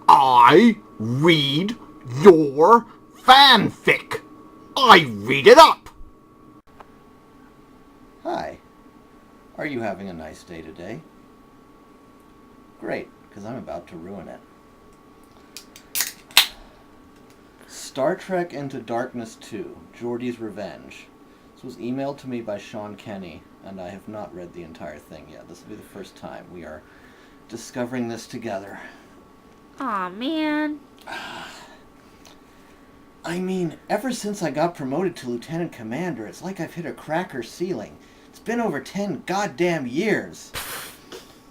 I read your fanfic. I read it up. Hi. Are you having a nice day today? Great, because I'm about to ruin it. Star Trek Into Darkness 2, Geordi's Revenge. This was emailed to me by Sean Kenny, and I have not read the entire thing yet. This will be the first time we are discovering this together. Aw, man. I mean, ever since I got promoted to Lieutenant Commander, it's like I've hit a cracker ceiling. It's been over 10 goddamn years.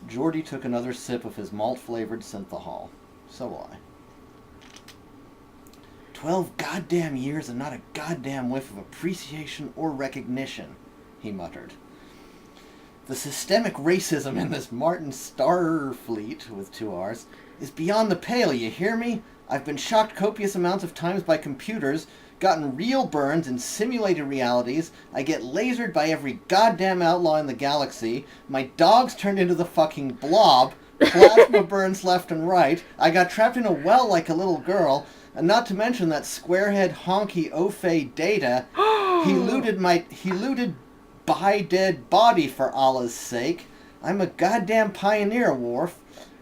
Geordi took another sip of his malt-flavored synthahol. So will I. 12 goddamn years and not a goddamn whiff of appreciation or recognition, he muttered. The systemic racism in this Martin Starfleet, with 2 R's, is beyond the pale, you hear me? I've been shocked copious amounts of times by computers, gotten real burns in simulated realities, I get lasered by every goddamn outlaw in the galaxy, my dog's turned into the fucking blob, plasma burns left and right, I got trapped in a well like a little girl, and not to mention that squarehead honky Ofe Data, he looted my dead body for Allah's sake. I'm a goddamn pioneer, Worf.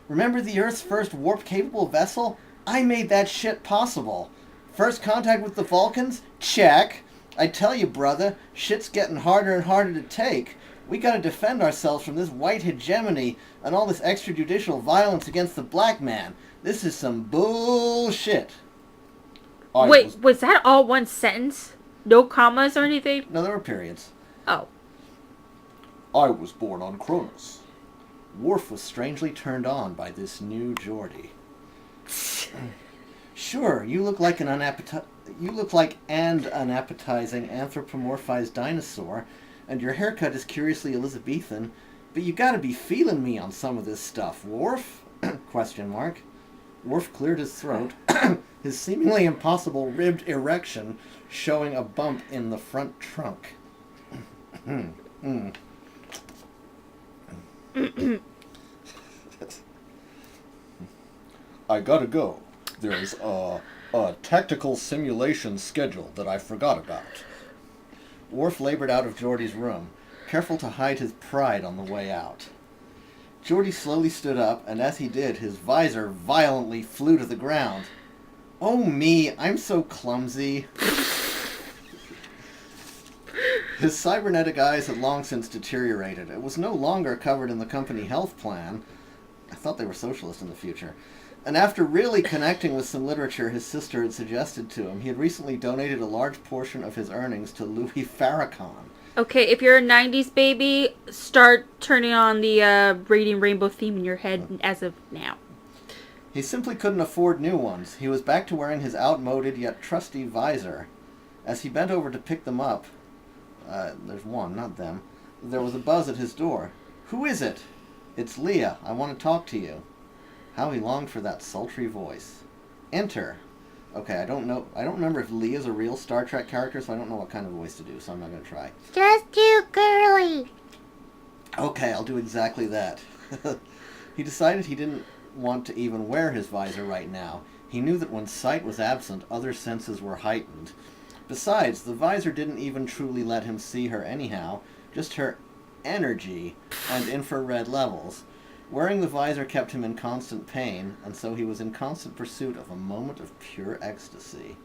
Remember the Earth's first warp-capable vessel? I made that shit possible. First contact with the Vulcans? Check. I tell you, brother, shit's getting harder and harder to take. We gotta defend ourselves from this white hegemony and all this extrajudicial violence against the black man. This is some bullshit. Wait, was that all one sentence? No commas or anything? No, there were periods. Oh. I was born on Cronus. Worf was strangely turned on by this new Geordi. Sure, you look like an unappetizing anthropomorphized dinosaur, and your haircut is curiously Elizabethan, but you gotta be feeling me on some of this stuff, Worf? Question mark. Worf cleared his throat, his seemingly impossible ribbed erection showing a bump in the front trunk. I gotta go. There's a tactical simulation schedule that I forgot about. Worf labored out of Geordi's room, careful to hide his pride on the way out. Geordi slowly stood up, and as he did, his visor violently flew to the ground. Oh me, I'm so clumsy. His cybernetic eyes had long since deteriorated. It was no longer covered in the company health plan. I thought they were socialist in the future. And after really connecting with some literature his sister had suggested to him, he had recently donated a large portion of his earnings to Louis Farrakhan. Okay, if you're a 90s baby, start turning on the Radiant Rainbow theme in your head as of now. He simply couldn't afford new ones. He was back to wearing his outmoded yet trusty visor. As he bent over to pick them up, there's one, not them, there was a buzz at his door. Who is it? It's Leah. I want to talk to you. How he longed for that sultry voice. Enter. Okay, I don't remember if Leah's a real Star Trek character, so I don't know what kind of voice to do, so I'm not going to try. Just too girly. Okay, I'll do exactly that. He decided he didn't want to even wear his visor right now. He knew that when sight was absent, other senses were heightened. Besides, the visor didn't even truly let him see her anyhow, just her energy and infrared levels. Wearing the visor kept him in constant pain, and so he was in constant pursuit of a moment of pure ecstasy.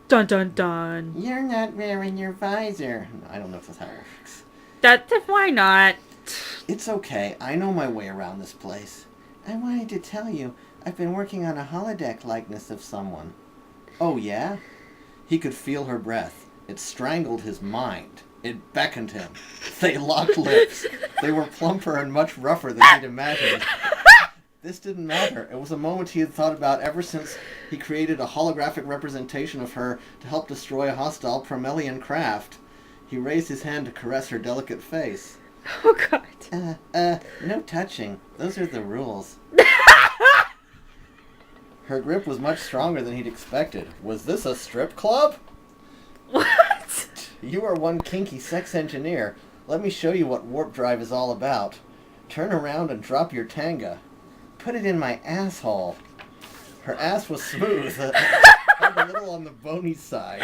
Dun dun dun. You're not wearing your visor. I don't know if that's how it works. Why not? It's okay. I know my way around this place. I wanted to tell you, I've been working on a holodeck likeness of someone. Oh, yeah? He could feel her breath. It strangled his mind. It beckoned him. They locked lips. They were plumper and much rougher than he'd imagined. This didn't matter. It was a moment he had thought about ever since he created a holographic representation of her to help destroy a hostile Promelian craft. He raised his hand to caress her delicate face. Oh, God. No touching. Those are the rules. Her grip was much stronger than he'd expected. Was this a strip club? What? You are one kinky sex engineer. Let me show you what warp drive is all about. Turn around and drop your tanga. Put it in my asshole. Her ass was smooth, a little on the bony side.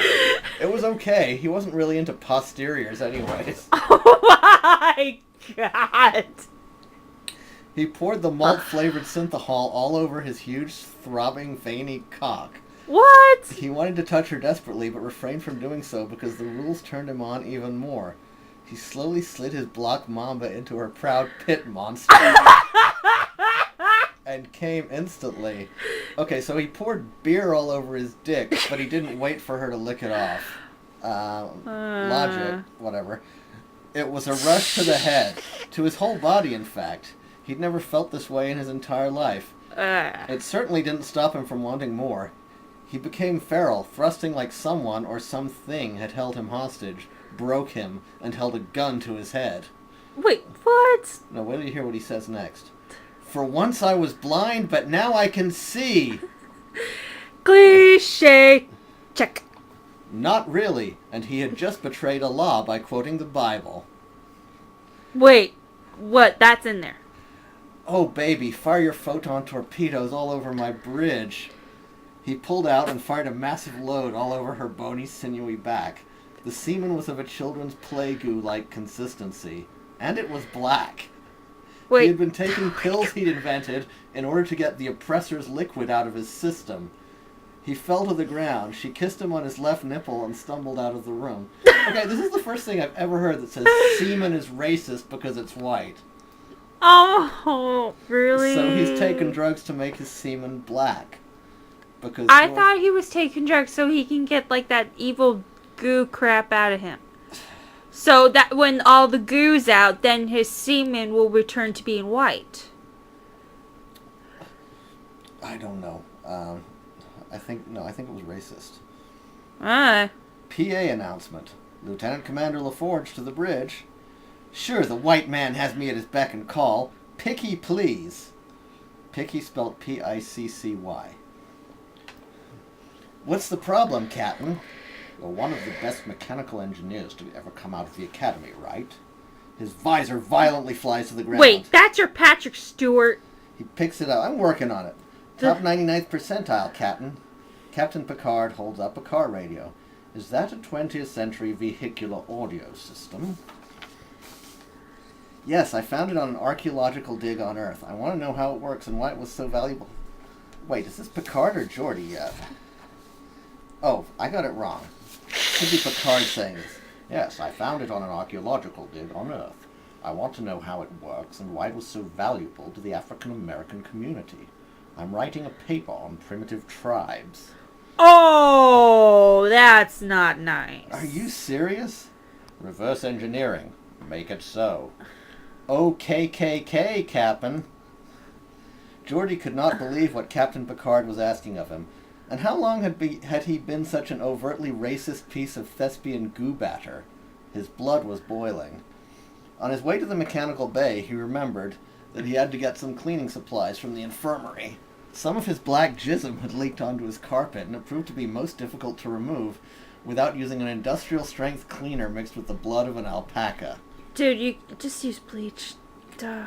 It was okay. He wasn't really into posteriors anyways. Oh my god. He poured the malt-flavored synthahol all over his huge, throbbing, veiny cock. What? He wanted to touch her desperately, but refrained from doing so because the rules turned him on even more. He slowly slid his block mamba into her proud pit monster. And came instantly. Okay, so he poured beer all over his dick, but he didn't wait for her to lick it off. Logic, whatever. It was a rush to the head. To his whole body, in fact. He'd never felt this way in his entire life. It certainly didn't stop him from wanting more. He became feral, thrusting like someone or something had held him hostage, broke him, and held a gun to his head. Wait, what? Now, wait till you hear what he says next. For once I was blind, but now I can see. Cliché. Check. Not really, and he had just betrayed a law by quoting the Bible. Wait, what? That's in there. Oh, baby, fire your photon torpedoes all over my bridge. He pulled out and fired a massive load all over her bony, sinewy back. The semen was of a children's play goo-like consistency, and it was black. Wait. He had been taking pills he'd invented in order to get the oppressor's liquid out of his system. He fell to the ground. She kissed him on his left nipple and stumbled out of the room. Okay, this is the first thing I've ever heard that says semen is racist because it's white. Oh, really? So he's taken drugs to make his semen black. Because I thought he was taking drugs so he can get, like, that evil goo crap out of him. So that when all the goo's out, then his semen will return to being white. I don't know. I think it was racist. Ah. PA announcement. Lieutenant Commander LaForge to the bridge. Sure, the white man has me at his beck and call. Picky, please. Picky spelled P-I-C-C-Y. What's the problem, Captain? You're one of the best mechanical engineers to ever come out of the academy, right? His visor violently flies to the ground. Wait, that's your Patrick Stewart. He picks it up. I'm working on it. Top 99th percentile, Captain. Captain Picard holds up a car radio. Is that a 20th century vehicular audio system? Yes, I found it on an archaeological dig on Earth. I want to know how it works and why it was so valuable. Wait, is this Picard or Geordi yet? Oh, I got it wrong. Could be Picard saying this. Yes, I found it on an archaeological dig on Earth. I want to know how it works and why it was so valuable to the African-American community. I'm writing a paper on primitive tribes. Oh, that's not nice. Are you serious? Reverse engineering. Make it so. OKKK, Captain. Geordi could not believe what Captain Picard was asking of him. And how long had he been such an overtly racist piece of thespian goo batter? His blood was boiling. On his way to the mechanical bay, he remembered that he had to get some cleaning supplies from the infirmary. Some of his black jism had leaked onto his carpet, and it proved to be most difficult to remove without using an industrial-strength cleaner mixed with the blood of an alpaca. Dude, you just use bleach. Duh.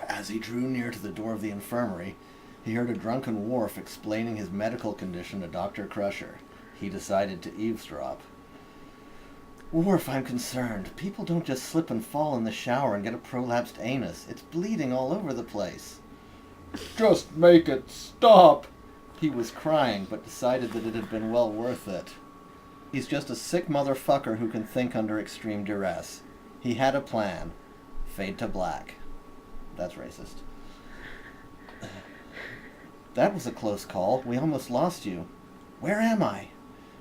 As he drew near to the door of the infirmary, he heard a drunken Worf explaining his medical condition to Dr. Crusher. He decided to eavesdrop. Worf, I'm concerned. People don't just slip and fall in the shower and get a prolapsed anus. It's bleeding all over the place. Just make it stop! He was crying, but decided that it had been well worth it. He's just a sick motherfucker who can think under extreme duress. He had a plan. Fade to black. That's racist. That was a close call. We almost lost you. Where am I?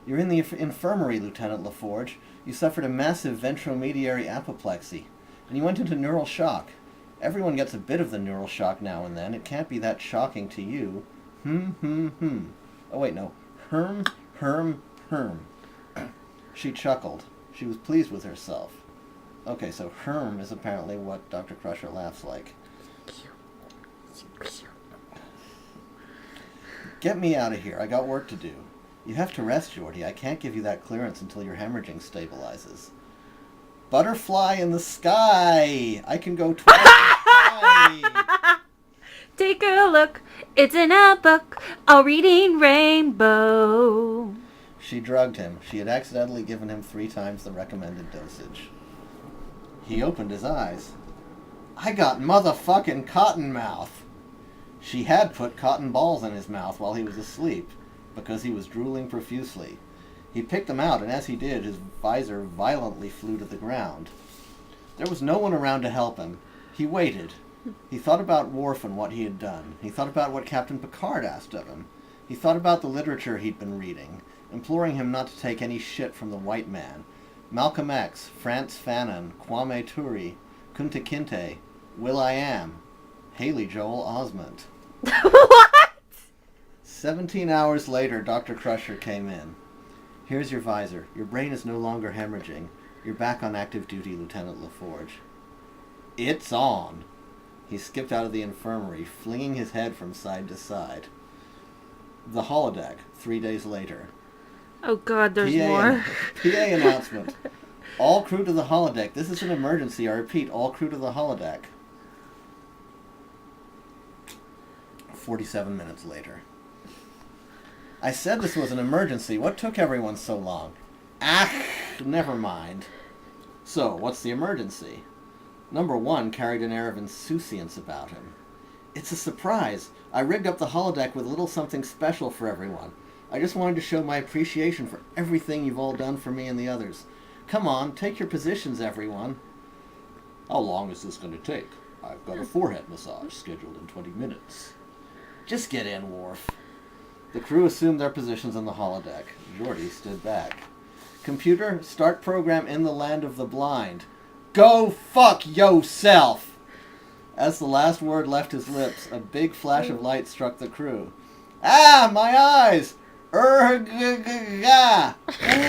You're in the infirmary, Lieutenant LaForge. You suffered a massive ventromediary apoplexy, and you went into neural shock. Everyone gets a bit of the neural shock now and then. It can't be that shocking to you. Oh, wait, no. Herm. She chuckled. She was pleased with herself. Okay, so herm is apparently what Dr. Crusher laughs like. Get me out of here. I got work to do. You have to rest, Geordi. I can't give you that clearance until your hemorrhaging stabilizes. Butterfly in the sky! I can go twice. Take a look. It's in a book. a reading rainbow. She drugged him. She had accidentally given him 3 times the recommended dosage. He opened his eyes. I got motherfucking cotton mouth. She had put cotton balls in his mouth while he was asleep, because he was drooling profusely. He picked them out, and as he did, his visor violently flew to the ground. There was no one around to help him. He waited. He thought about Worf and what he had done. He thought about what Captain Picard asked of him. He thought about the literature he'd been reading, imploring him not to take any shit from the white man. Malcolm X, Frantz Fanon, Kwame Ture, Kunta Kinte, Will.i.am, Haley Joel Osment. What? 17 hours later, Dr. Crusher came in. Here's your visor. Your brain is no longer hemorrhaging. You're back on active duty, Lieutenant LaForge. It's on. He skipped out of the infirmary, flinging his head from side to side. The holodeck, 3 days later. Oh God, there's more. PA announcement. All crew to the holodeck. This is an emergency. I repeat, all crew to the holodeck. 47 minutes later. I said this was an emergency. What took everyone so long? Never mind. So, what's the emergency? Number 1 carried an air of insouciance about him. It's a surprise. I rigged up the holodeck with a little something special for everyone. I just wanted to show my appreciation for everything you've all done for me and the others. Come on, take your positions, everyone. How long is this going to take? I've got a forehead massage scheduled in 20 minutes. Just get in, Worf. The crew assumed their positions on the holodeck. Geordi stood back. Computer, start program In the Land of the Blind. Go fuck yourself! As the last word left his lips, a big flash of light struck the crew. Ah, my eyes! Erg-ga!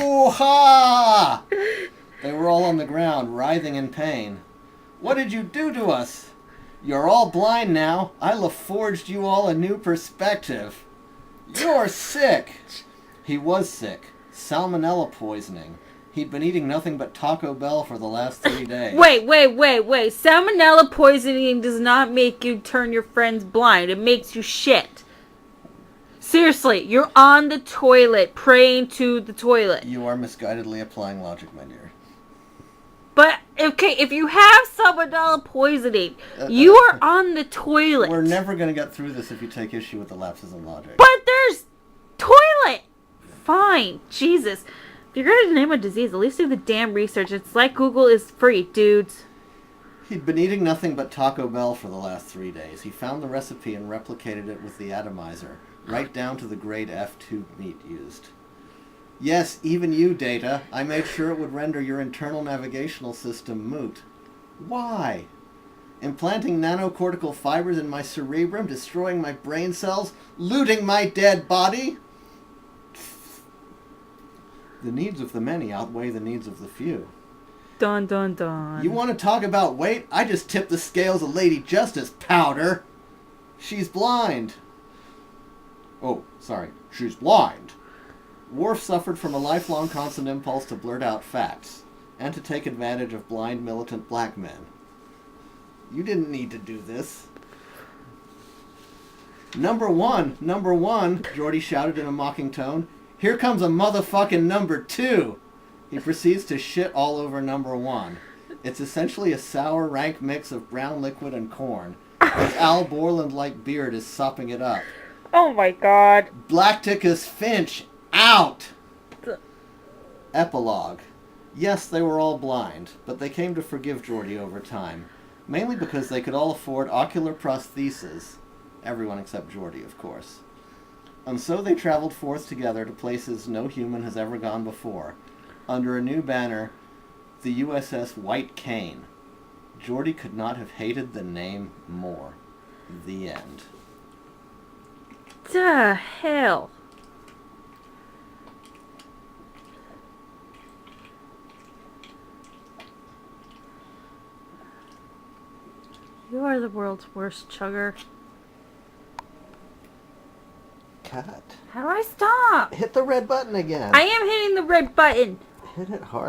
Ooh-ha! They were all on the ground, writhing in pain. What did you do to us? You're all blind now. I LaForged you all a new perspective. You're sick. He was sick. Salmonella poisoning. He'd been eating nothing but Taco Bell for the last 3 days. Wait. Salmonella poisoning does not make you turn your friends blind. It makes you shit. Seriously, you're on the toilet, praying to the toilet. You are misguidedly applying logic, my dear. But, okay, if you have salmonella poisoning, you are on the toilet. We're never going to get through this if you take issue with the lapses in logic. But there's toilet! Fine, Jesus. If you're going to name a disease, at least do the damn research. It's like Google is free, dudes. He'd been eating nothing but Taco Bell for the last 3 days. He found the recipe and replicated it with the atomizer, right down to the grade F tube meat used. Yes, even you, Data. I made sure it would render your internal navigational system moot. Why? Implanting nanocortical fibers in my cerebrum, destroying my brain cells, looting my dead body? The needs of the many outweigh the needs of the few. Dun dun dun. You want to talk about weight? I just tipped the scales of Lady Justice powder. She's blind. Oh, sorry. She's blind. Worf suffered from a lifelong constant impulse to blurt out facts, and to take advantage of blind militant black men. You didn't need to do this. Number one, Geordi shouted in a mocking tone. Here comes a motherfucking number 2. He proceeds to shit all over number 1. It's essentially a sour, rank mix of brown liquid and corn. His Al Borland-like beard is sopping it up. Oh my God. Blacticus Finch, out! Epilogue. Yes, they were all blind, but they came to forgive Geordi over time. Mainly because they could all afford ocular prostheses. Everyone except Geordi, of course. And so they traveled forth together to places no human has ever gone before, under a new banner, the USS White Cane. Geordi could not have hated the name more. The end. The hell? You are the world's worst chugger. Cut. How do I stop? Hit the red button again. I am hitting the red button. Hit it hard.